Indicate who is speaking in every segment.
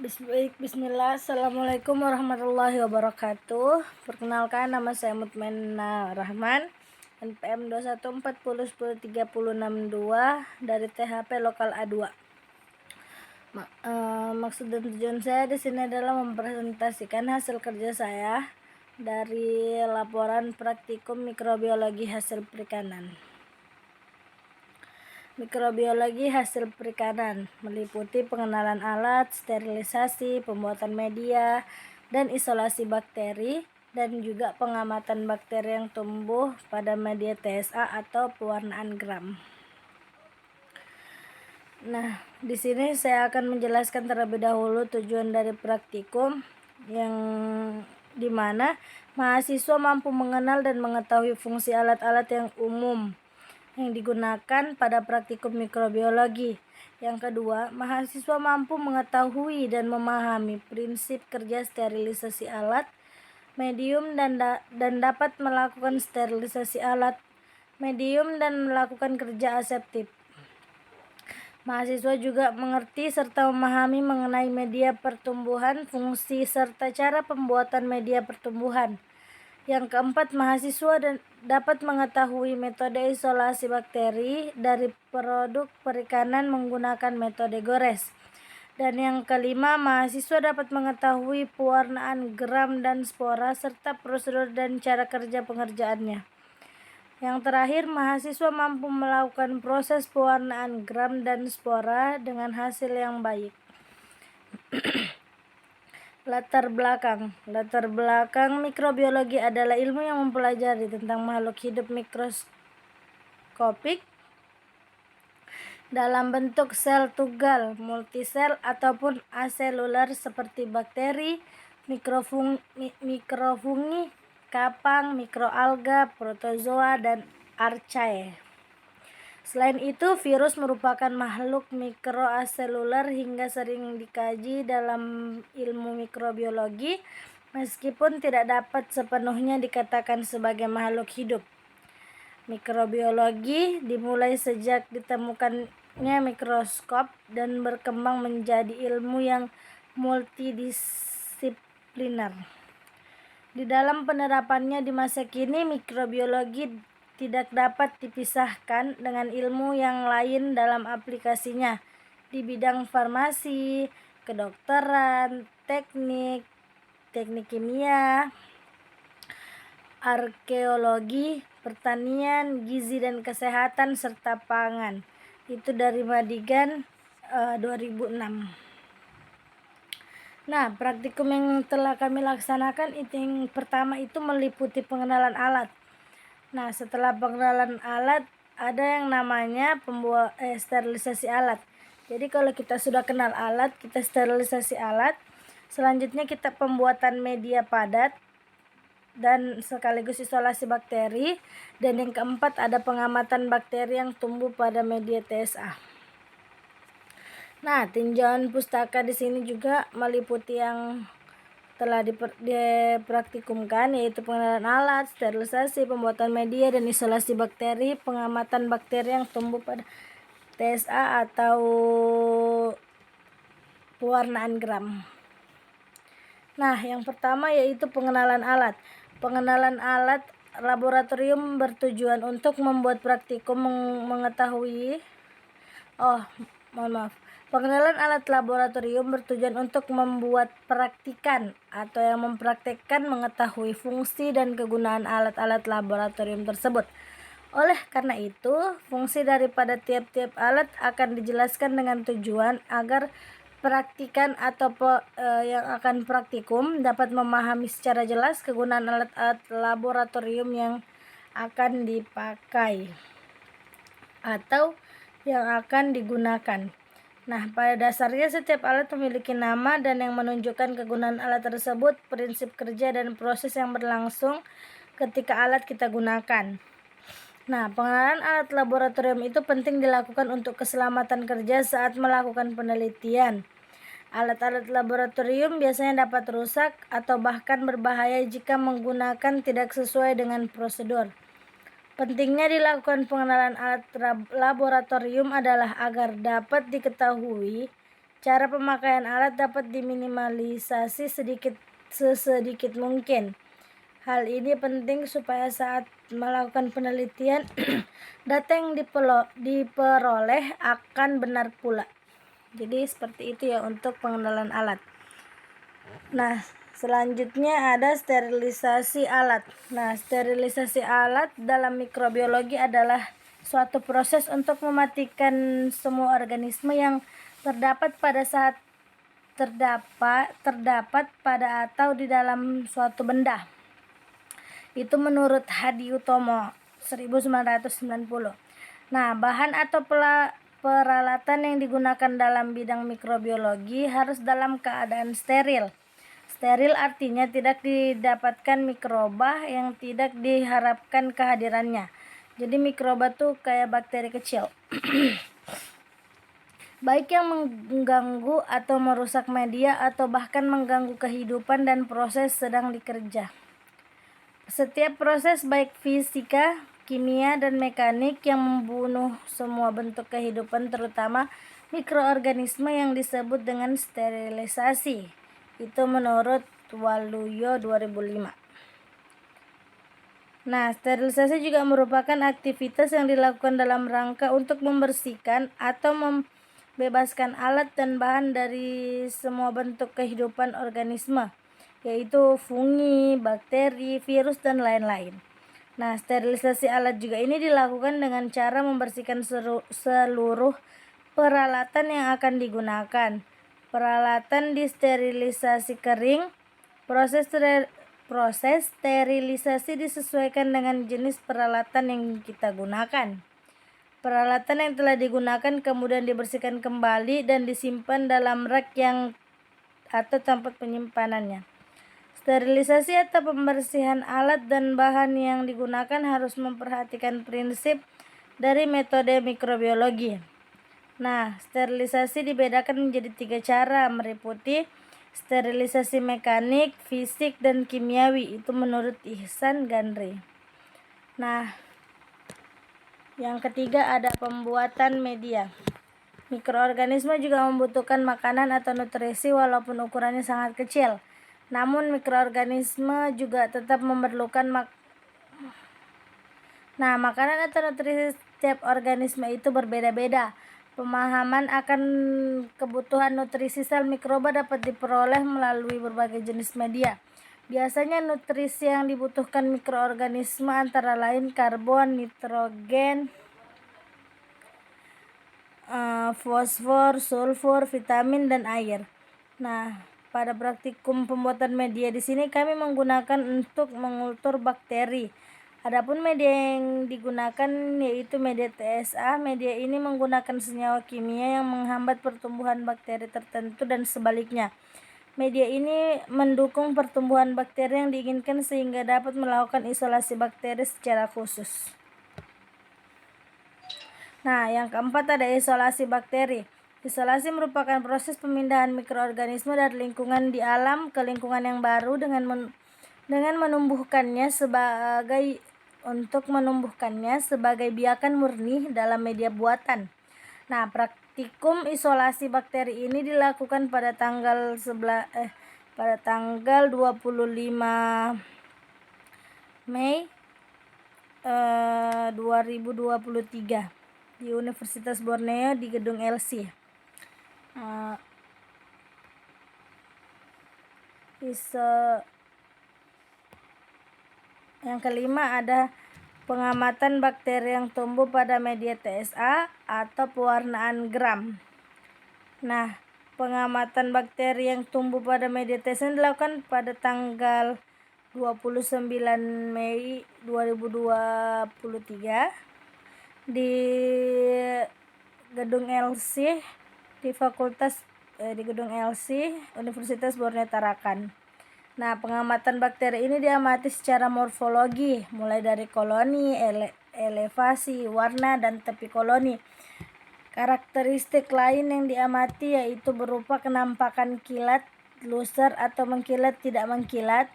Speaker 1: Bismillah, Assalamualaikum warahmatullahi wabarakatuh. Perkenalkan, nama saya Mutmainah Rahman, NPM 21410103662 dari THP Lokal A2. Maksud dan tujuan saya di sini adalah mempresentasikan hasil kerja saya dari laporan praktikum mikrobiologi hasil perikanan. Mikrobiologi hasil perikanan meliputi pengenalan alat, sterilisasi, pembuatan media, dan isolasi bakteri, dan juga pengamatan bakteri yang tumbuh pada media TSA atau pewarnaan gram. Nah, di sini saya akan menjelaskan terlebih dahulu tujuan dari praktikum, yang dimana mahasiswa mampu mengenal dan mengetahui fungsi alat-alat yang umum yang digunakan pada praktikum mikrobiologi. Yang kedua, mahasiswa mampu mengetahui dan memahami prinsip kerja sterilisasi alat, medium dan dapat melakukan sterilisasi alat, medium dan melakukan kerja aseptif. Mahasiswa juga mengerti serta memahami mengenai media pertumbuhan, fungsi serta cara pembuatan media pertumbuhan. Yang keempat, mahasiswa dapat mengetahui metode isolasi bakteri dari produk perikanan menggunakan metode gores. Dan yang kelima, mahasiswa dapat mengetahui pewarnaan gram dan spora serta prosedur dan cara kerja pengerjaannya. Yang terakhir, mahasiswa mampu melakukan proses pewarnaan gram dan spora dengan hasil yang baik. Latar belakang mikrobiologi adalah ilmu yang mempelajari tentang makhluk hidup mikroskopik dalam bentuk sel tunggal, multisel ataupun aseluler seperti bakteri, mikrofungi, kapang, mikroalga, protozoa, dan archaea. Selain itu, virus merupakan makhluk mikroaseluler hingga sering dikaji dalam ilmu mikrobiologi, meskipun tidak dapat sepenuhnya dikatakan sebagai makhluk hidup. Mikrobiologi dimulai sejak ditemukannya mikroskop dan berkembang menjadi ilmu yang multidisipliner. Di dalam penerapannya di masa kini, mikrobiologi tidak dapat dipisahkan dengan ilmu yang lain dalam aplikasinya di bidang farmasi, kedokteran, teknik kimia, arkeologi, pertanian, gizi dan kesehatan, serta pangan. Itu dari Madigan 2006. Nah, praktikum yang telah kami laksanakan itu yang pertama itu meliputi pengenalan alat. Nah, setelah pengenalan alat ada yang namanya sterilisasi alat. Jadi kalau kita sudah kenal alat, kita sterilisasi alat. Selanjutnya kita pembuatan media padat dan sekaligus isolasi bakteri. Dan yang keempat ada pengamatan bakteri yang tumbuh pada media TSA. Nah, tinjauan pustaka di sini juga meliputi yang telah dipraktikumkan, yaitu pengenalan alat, sterilisasi, pembuatan media, dan isolasi bakteri, pengamatan bakteri yang tumbuh pada TSA atau pewarnaan gram. Nah, yang pertama yaitu pengenalan alat. Pengenalan alat laboratorium bertujuan untuk membuat praktikum mengetahui Pengenalan alat laboratorium bertujuan untuk membuat praktikan atau yang mempraktekkan mengetahui fungsi dan kegunaan alat-alat laboratorium tersebut. Oleh karena itu, fungsi daripada tiap-tiap alat akan dijelaskan dengan tujuan agar praktikan atau yang akan praktikum dapat memahami secara jelas kegunaan alat-alat laboratorium yang akan dipakai atau yang akan digunakan. Nah, pada dasarnya setiap alat memiliki nama dan yang menunjukkan kegunaan alat tersebut, prinsip kerja dan proses yang berlangsung ketika alat kita gunakan. Nah, pengenalan alat laboratorium itu penting dilakukan untuk keselamatan kerja saat melakukan penelitian. Alat-alat laboratorium biasanya dapat rusak atau bahkan berbahaya jika menggunakan tidak sesuai dengan prosedur. Pentingnya dilakukan pengenalan alat laboratorium adalah agar dapat diketahui Cara pemakaian alat dapat diminimalisasi sesedikit mungkin. Hal ini penting supaya saat melakukan penelitian data yang diperoleh akan benar pula. Jadi seperti itu ya untuk pengenalan alat. Nah, selanjutnya ada sterilisasi alat. Nah, sterilisasi alat dalam mikrobiologi adalah suatu proses untuk mematikan semua organisme yang terdapat pada atau di dalam suatu benda. Itu menurut Hadi Utomo 1990. Nah, bahan atau peralatan yang digunakan dalam bidang mikrobiologi harus dalam keadaan steril. Steril artinya tidak didapatkan mikroba yang tidak diharapkan kehadirannya. Jadi mikroba tuh kayak bakteri kecil. Baik yang mengganggu atau merusak media atau bahkan mengganggu kehidupan dan proses sedang dikerja. Setiap proses baik fisika, kimia, dan mekanik yang membunuh semua bentuk kehidupan terutama mikroorganisme yang disebut dengan sterilisasi. Itu menurut Waluyo 2005. Nah, sterilisasi juga merupakan aktivitas yang dilakukan dalam rangka untuk membersihkan atau membebaskan alat dan bahan dari semua bentuk kehidupan organisme, yaitu fungi, bakteri, virus, dan lain-lain. Nah, sterilisasi alat juga ini dilakukan dengan cara membersihkan seluruh peralatan yang akan digunakan. Peralatan disterilisasi kering. Proses sterilisasi disesuaikan dengan jenis peralatan yang kita gunakan. Peralatan yang telah digunakan kemudian dibersihkan kembali dan disimpan dalam rak atau tempat penyimpanannya. Sterilisasi atau pembersihan alat dan bahan yang digunakan harus memperhatikan prinsip dari metode mikrobiologi. Nah, sterilisasi dibedakan menjadi 3 cara, meliputi sterilisasi mekanik, fisik, dan kimiawi. Itu menurut Ihsan Gandri. Nah, yang ketiga ada pembuatan media. Mikroorganisme juga membutuhkan makanan atau nutrisi walaupun ukurannya sangat kecil. Namun mikroorganisme juga tetap memerlukan makanan atau nutrisi setiap organisme itu berbeda-beda. Pemahaman akan kebutuhan nutrisi sel mikroba dapat diperoleh melalui berbagai jenis media. Biasanya nutrisi yang dibutuhkan mikroorganisme antara lain karbon, nitrogen, fosfor, sulfur, vitamin, dan air. Nah, pada praktikum pembuatan media di sini kami menggunakan untuk mengultur bakteri. Adapun media yang digunakan yaitu media TSA. Media ini menggunakan senyawa kimia yang menghambat pertumbuhan bakteri tertentu dan sebaliknya. Media ini mendukung pertumbuhan bakteri yang diinginkan sehingga dapat melakukan isolasi bakteri secara khusus. Nah, yang keempat ada isolasi bakteri. Isolasi merupakan proses pemindahan mikroorganisme dari lingkungan di alam ke lingkungan yang baru dengan menumbuhkannya sebagai biakan murni dalam media buatan. Nah, praktikum isolasi bakteri ini dilakukan pada tanggal 25 Mei 2023 di Universitas Borneo di gedung LC. Yang kelima ada pengamatan bakteri yang tumbuh pada media TSA atau pewarnaan gram. Nah, pengamatan bakteri yang tumbuh pada media TSA dilakukan pada tanggal 29 Mei 2023 di gedung LC di gedung LC Universitas Borneo Tarakan. Nah, pengamatan bakteri ini diamati secara morfologi, mulai dari koloni, elevasi, warna, dan tepi koloni. Karakteristik lain yang diamati yaitu berupa kenampakan kilat, luser atau mengkilat tidak mengkilat,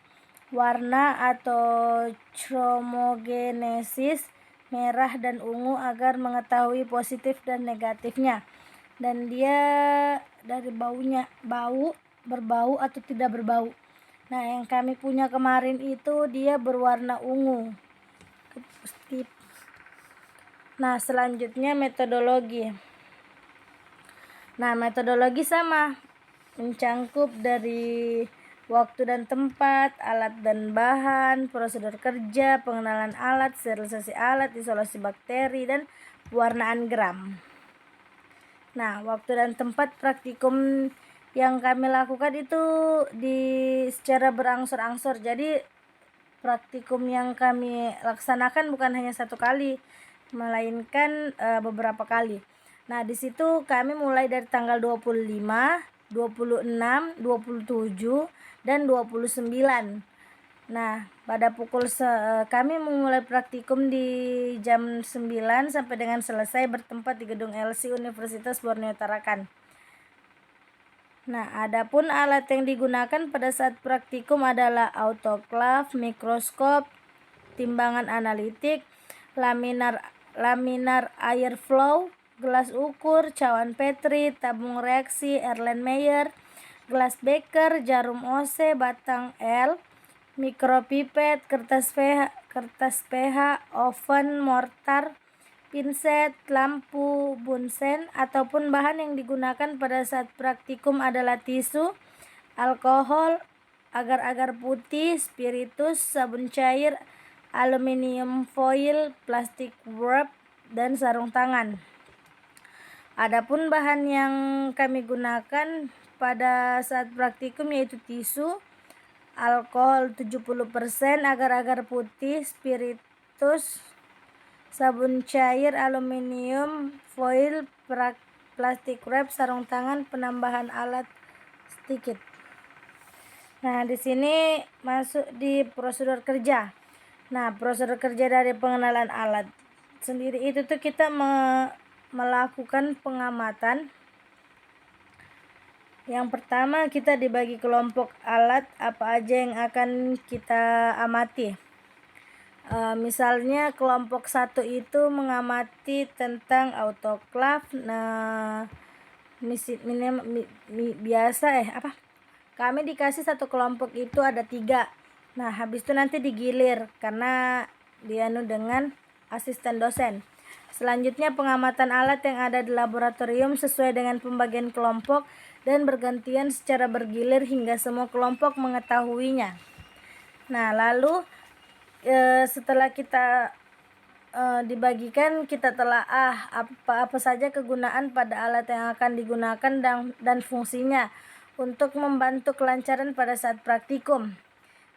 Speaker 1: warna atau chromogenesis, merah dan ungu agar mengetahui positif dan negatifnya. dan dia dari baunya, berbau atau tidak berbau. Nah, yang kami punya kemarin itu dia berwarna ungu. Nah, selanjutnya metodologi. Nah, metodologi sama, mencangkup dari waktu dan tempat, alat dan bahan, prosedur kerja, pengenalan alat, sterilisasi alat, isolasi bakteri, dan pewarnaan gram. Nah, waktu dan tempat praktikum yang kami lakukan itu secara berangsur-angsur. Jadi praktikum yang kami laksanakan bukan hanya satu kali, melainkan beberapa kali. Nah, di situ kami mulai dari tanggal 25, 26, 27, dan 29. Nah, pada kami memulai praktikum di jam 9 sampai dengan selesai bertempat di gedung LC Universitas Borneo Tarakan. Nah, adapun alat yang digunakan pada saat praktikum adalah autoclave, mikroskop, timbangan analitik, laminar airflow, gelas ukur, cawan Petri, tabung reaksi Erlenmeyer, gelas beker, jarum OC, batang L, mikropipet, kertas pH, oven, mortar, pinset, lampu Bunsen, ataupun bahan yang digunakan pada saat praktikum adalah tisu, alkohol, agar-agar putih, spiritus, sabun cair, aluminium foil, plastik wrap, dan sarung tangan. Adapun bahan yang kami gunakan pada saat praktikum yaitu tisu, alkohol 70%, agar-agar putih, spiritus, sabun cair, aluminium foil, plastik wrap, sarung tangan, penambahan alat sedikit. Nah, di sini masuk di prosedur kerja. Nah, prosedur kerja dari pengenalan alat sendiri itu tuh kita melakukan pengamatan. Yang pertama, kita dibagi kelompok alat apa aja yang akan kita amati. Misalnya kelompok 1 itu mengamati tentang autoclave. Nah, kami dikasih satu kelompok itu ada 3. Nah, habis itu nanti digilir karena dengan asisten dosen. Selanjutnya pengamatan alat yang ada di laboratorium sesuai dengan pembagian kelompok dan bergantian secara bergilir hingga semua kelompok mengetahuinya. Nah, lalu setelah kita dibagikan, kita telaah apa saja kegunaan pada alat yang akan digunakan dan fungsinya untuk membantu kelancaran pada saat praktikum.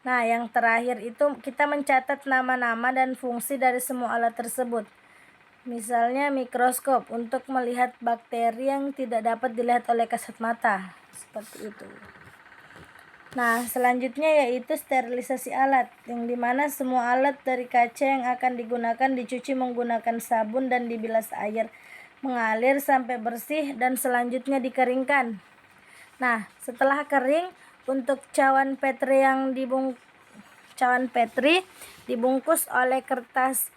Speaker 1: Nah, yang terakhir itu kita mencatat nama-nama dan fungsi dari semua alat tersebut. Misalnya mikroskop untuk melihat bakteri yang tidak dapat dilihat oleh kasat mata, seperti itu. Nah, selanjutnya yaitu sterilisasi alat, yang dimana semua alat dari kaca yang akan digunakan dicuci menggunakan sabun dan dibilas air mengalir sampai bersih dan selanjutnya dikeringkan. Nah, setelah kering, untuk cawan Petri dibungkus oleh kertas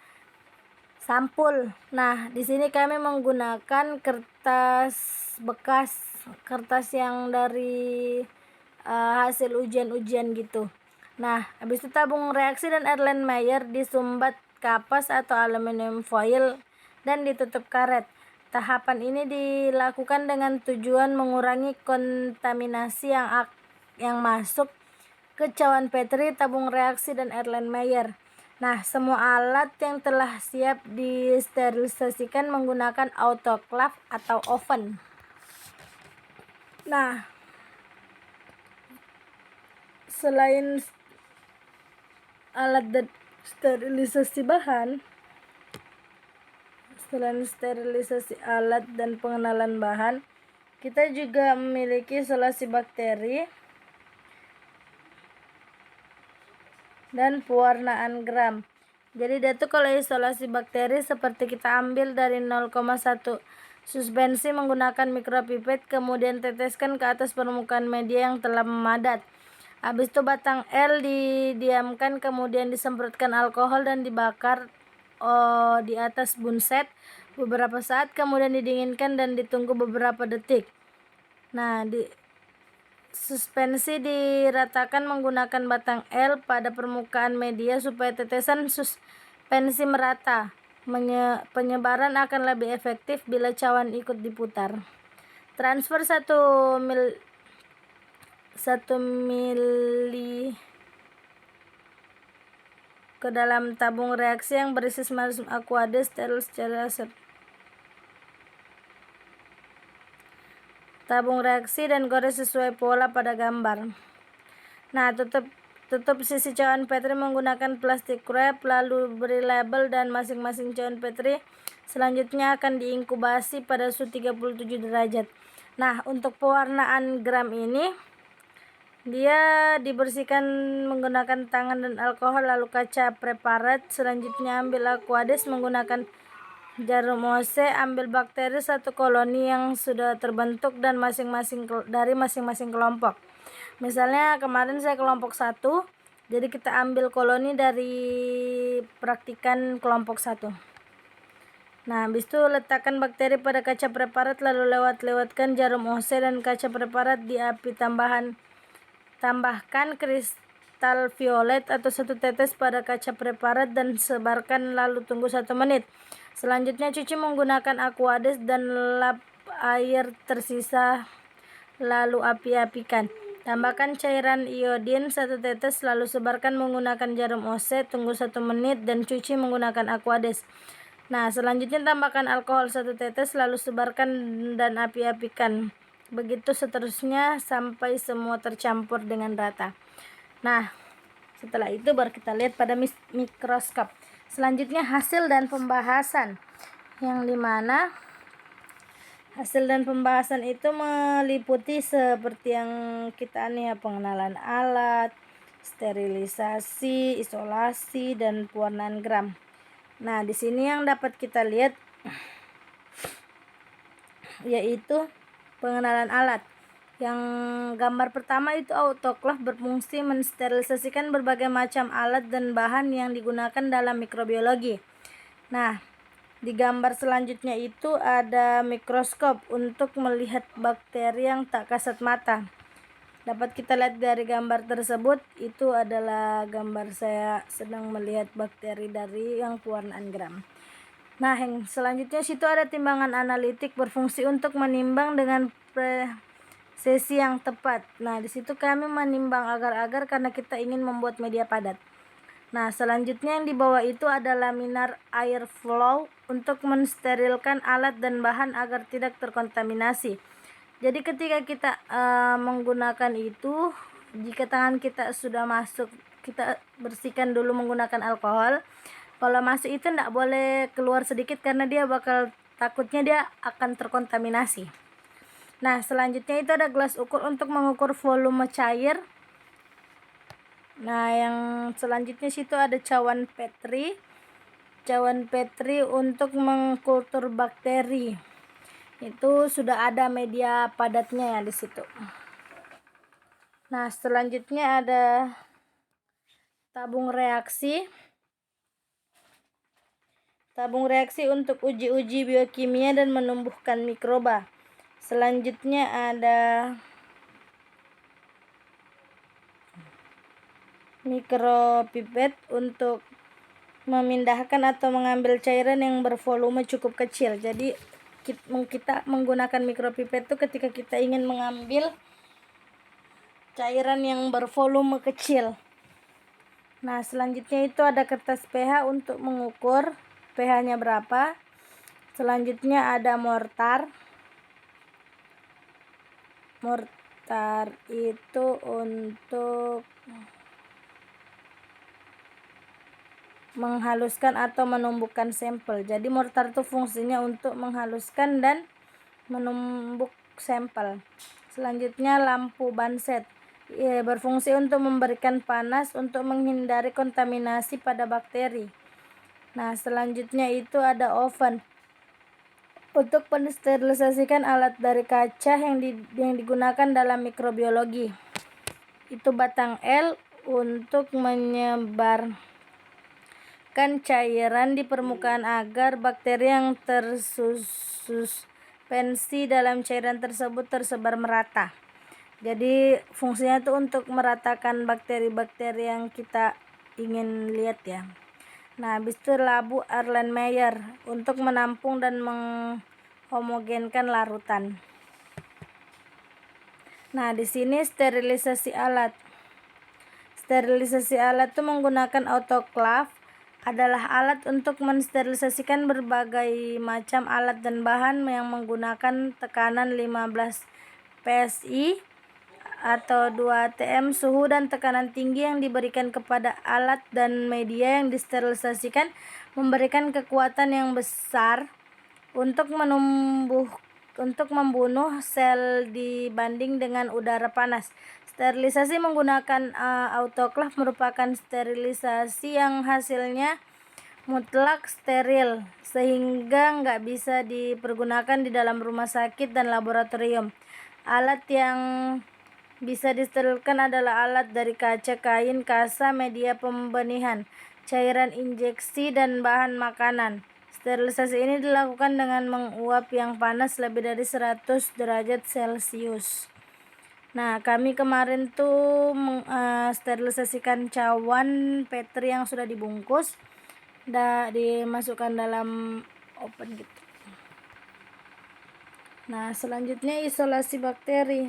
Speaker 1: sampul. Nah, di sini kami menggunakan kertas bekas, kertas yang dari hasil ujian-ujian gitu. Nah, habis itu tabung reaksi dan Erlenmeyer disumbat kapas atau aluminium foil dan ditutup karet. Tahapan ini dilakukan dengan tujuan mengurangi kontaminasi yang masuk ke cawan Petri, tabung reaksi, dan Erlenmeyer. Nah, semua alat yang telah siap disterilisasikan menggunakan autoclave atau oven. Nah, selain alat dan sterilisasi bahan, selain sterilisasi alat dan pengenalan bahan, kita juga memiliki isolasi bakteri dan pewarnaan gram. Jadi dia tuh kalau isolasi bakteri seperti kita ambil dari 0,1 suspensi menggunakan mikropipet, kemudian teteskan ke atas permukaan media yang telah memadat. Habis itu batang L didiamkan, kemudian disemprotkan alkohol dan dibakar di atas bunset beberapa saat, kemudian didinginkan dan ditunggu beberapa detik. Nah, suspensi diratakan menggunakan batang L pada permukaan media supaya tetesan suspensi merata. Penyebaran akan lebih efektif bila cawan ikut diputar. Transfer 1 mili ke dalam tabung reaksi yang berisi semacam aqueous steril secara tabung reaksi dan gores sesuai pola pada gambar. Nah, tutup sisi cawan Petri menggunakan plastik wrap, lalu beri label dan masing-masing cawan Petri selanjutnya akan diinkubasi pada suhu 37 derajat. Nah, untuk pewarnaan gram ini dia dibersihkan menggunakan tangan dan alkohol, lalu kaca preparat. Selanjutnya ambil aqueous menggunakan jarum OC, ambil bakteri 1 koloni yang sudah terbentuk dan dari masing-masing kelompok. Misalnya kemarin saya kelompok 1, jadi kita ambil koloni dari praktikan kelompok 1. Nah, habis itu letakkan bakteri pada kaca preparat, lalu lewatkan jarum OC dan kaca preparat di api tambahkan kristal violet atau 1 tetes pada kaca preparat dan sebarkan, lalu tunggu 1 menit. Selanjutnya cuci menggunakan aqueous dan lap air tersisa, lalu api-apikan. Tambahkan cairan iodin 1 tetes, lalu sebarkan menggunakan jarum OC, tunggu 1 menit dan cuci menggunakan aqueous. Nah, selanjutnya tambahkan alkohol 1 tetes, lalu sebarkan dan api-apikan. Begitu seterusnya sampai semua tercampur dengan rata. Nah, setelah itu baru kita lihat pada mikroskop. Selanjutnya hasil dan pembahasan, yang dimana hasil dan pembahasan itu meliputi seperti yang kita nih ya, pengenalan alat, sterilisasi, isolasi, dan pewarnaan gram. Nah, di sini yang dapat kita lihat yaitu pengenalan alat. Yang gambar pertama itu autoklaf berfungsi mensterilisasikan berbagai macam alat dan bahan yang digunakan dalam mikrobiologi. Nah, di gambar selanjutnya itu ada mikroskop untuk melihat bakteri yang tak kasat mata. Dapat kita lihat dari gambar tersebut, itu adalah gambar saya sedang melihat bakteri dari yang pewarnaan gram. Nah, yang selanjutnya situ ada timbangan analitik berfungsi untuk menimbang dengan presisi yang tepat. Nah, di situ kami menimbang agar-agar karena kita ingin membuat media padat. Nah, selanjutnya yang di bawah itu ada laminar air flow untuk mensterilkan alat dan bahan agar tidak terkontaminasi. Jadi ketika kita menggunakan itu, jika tangan kita sudah masuk, kita bersihkan dulu menggunakan alkohol. Kalau masuk itu tidak boleh keluar sedikit karena dia takutnya dia akan terkontaminasi. Nah, selanjutnya itu ada gelas ukur untuk mengukur volume cair. Nah, yang selanjutnya situ ada cawan Petri. Cawan Petri untuk mengkultur bakteri. Itu sudah ada media padatnya ya di situ. Nah, selanjutnya ada tabung reaksi. Tabung reaksi untuk uji-uji biokimia dan menumbuhkan mikroba. Selanjutnya ada mikropipet untuk memindahkan atau mengambil cairan yang bervolume cukup kecil. Jadi kita menggunakan mikropipet itu ketika kita ingin mengambil cairan yang bervolume kecil. Nah, selanjutnya itu ada kertas pH untuk mengukur pH-nya berapa. Selanjutnya ada mortar. Mortar itu untuk menghaluskan atau menumbuhkan sampel. Jadi mortar itu fungsinya untuk menghaluskan dan menumbuk sampel. Selanjutnya lampu Bunsen berfungsi untuk memberikan panas untuk menghindari kontaminasi pada bakteri. Nah, selanjutnya itu ada oven untuk mensterilisasikan alat dari kaca yang digunakan dalam mikrobiologi. Itu batang L untuk menyebar cairan di permukaan agar bakteri yang tersuspensi dalam cairan tersebut tersebar merata. Jadi fungsinya itu untuk meratakan bakteri-bakteri yang kita ingin lihat ya. Nah, habis itu labu Erlenmeyer untuk menampung dan menghomogenkan larutan. Nah, di sini sterilisasi alat. Sterilisasi alat itu menggunakan autoclave adalah alat untuk mensterilisasikan berbagai macam alat dan bahan yang menggunakan tekanan 15 PSI atau 2 atm suhu dan tekanan tinggi yang diberikan kepada alat dan media yang disterilisasikan memberikan kekuatan yang besar untuk membunuh sel dibanding dengan udara panas. Sterilisasi menggunakan autoclave merupakan sterilisasi yang hasilnya mutlak steril sehingga nggak bisa dipergunakan di dalam rumah sakit dan laboratorium. Alat yang bisa disterilkan adalah alat dari kaca, kain, kasa, media pembenihan, cairan injeksi, dan bahan makanan. Sterilisasi ini dilakukan dengan menguap yang panas lebih dari 100 derajat Celcius. Nah, kami kemarin tuh sterilisasikan cawan petri yang sudah dibungkus, dimasukkan dalam oven gitu. Nah, selanjutnya isolasi bakteri.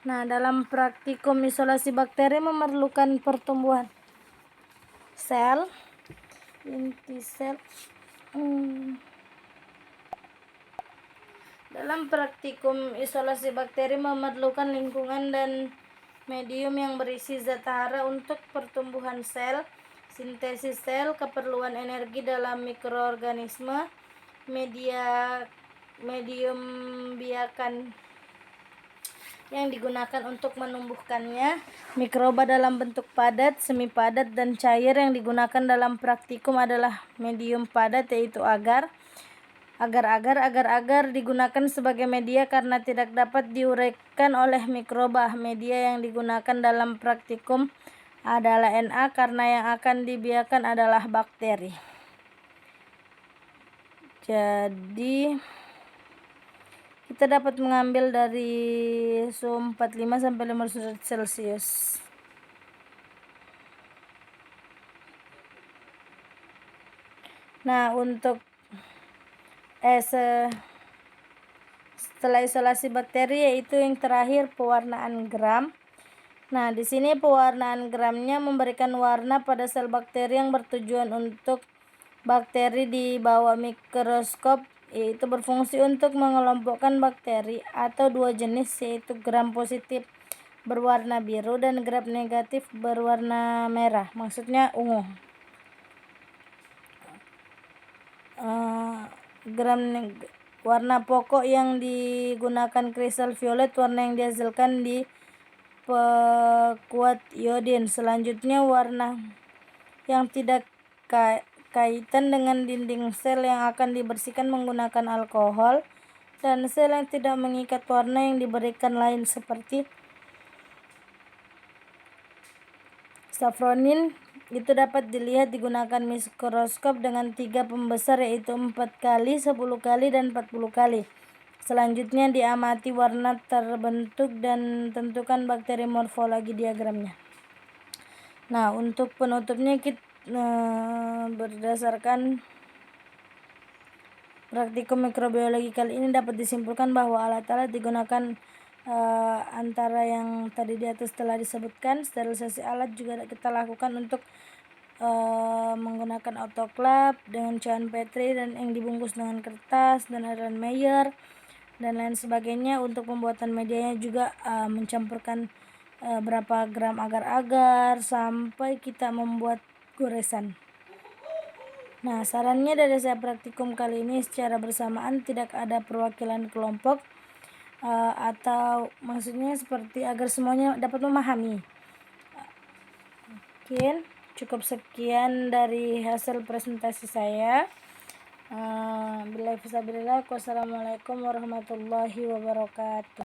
Speaker 1: Nah, dalam praktikum isolasi bakteri memerlukan pertumbuhan sel, inti sel. Dalam praktikum isolasi bakteri memerlukan lingkungan dan medium yang berisi zat hara untuk pertumbuhan sel, sintesis sel, keperluan energi dalam mikroorganisme, medium biakan yang digunakan untuk menumbuhkannya, mikroba dalam bentuk padat, semi padat, dan cair yang digunakan dalam praktikum adalah medium padat yaitu agar digunakan sebagai media karena tidak dapat diuraikan oleh mikroba. Media yang digunakan dalam praktikum adalah Na karena yang akan dibiarkan adalah bakteri. Jadi kita dapat mengambil dari suhu 45 sampai 500 derajat Celcius. Nah, untuk setelah isolasi bakteri yaitu yang terakhir pewarnaan gram. Nah, di sini pewarnaan gramnya memberikan warna pada sel bakteri yang bertujuan untuk bakteri di bawah mikroskop, yaitu berfungsi untuk mengelompokkan bakteri atau dua jenis, yaitu gram positif berwarna biru dan gram negatif berwarna merah, maksudnya ungu. Warna pokok yang digunakan kristal violet, warna yang dihasilkan di pekuat iodin. Selanjutnya warna yang tidak kaitan dengan dinding sel yang akan dibersihkan menggunakan alkohol, dan sel yang tidak mengikat warna yang diberikan lain seperti safronin. Itu dapat dilihat digunakan mikroskop dengan 3 pembesar yaitu 4 kali, 10 kali, dan 40 kali. Selanjutnya diamati warna terbentuk dan tentukan bakteri morfologi diagramnya. Nah, untuk penutupnya kita berdasarkan praktikum mikrobiologi kali ini dapat disimpulkan bahwa alat-alat digunakan antara yang tadi di atas telah disebutkan. Sterilisasi alat juga kita lakukan untuk menggunakan autoclave dengan cawan petri dan yang dibungkus dengan kertas dan Erlenmeyer dan lain sebagainya. Untuk pembuatan medianya juga mencampurkan berapa gram agar-agar sampai kita membuat goresan. Nah, sarannya dari saya praktikum kali ini secara bersamaan, tidak ada perwakilan kelompok atau maksudnya seperti agar semuanya dapat memahami. Mungkin cukup sekian dari hasil presentasi saya. Wassalamualaikum warahmatullahi wabarakatuh.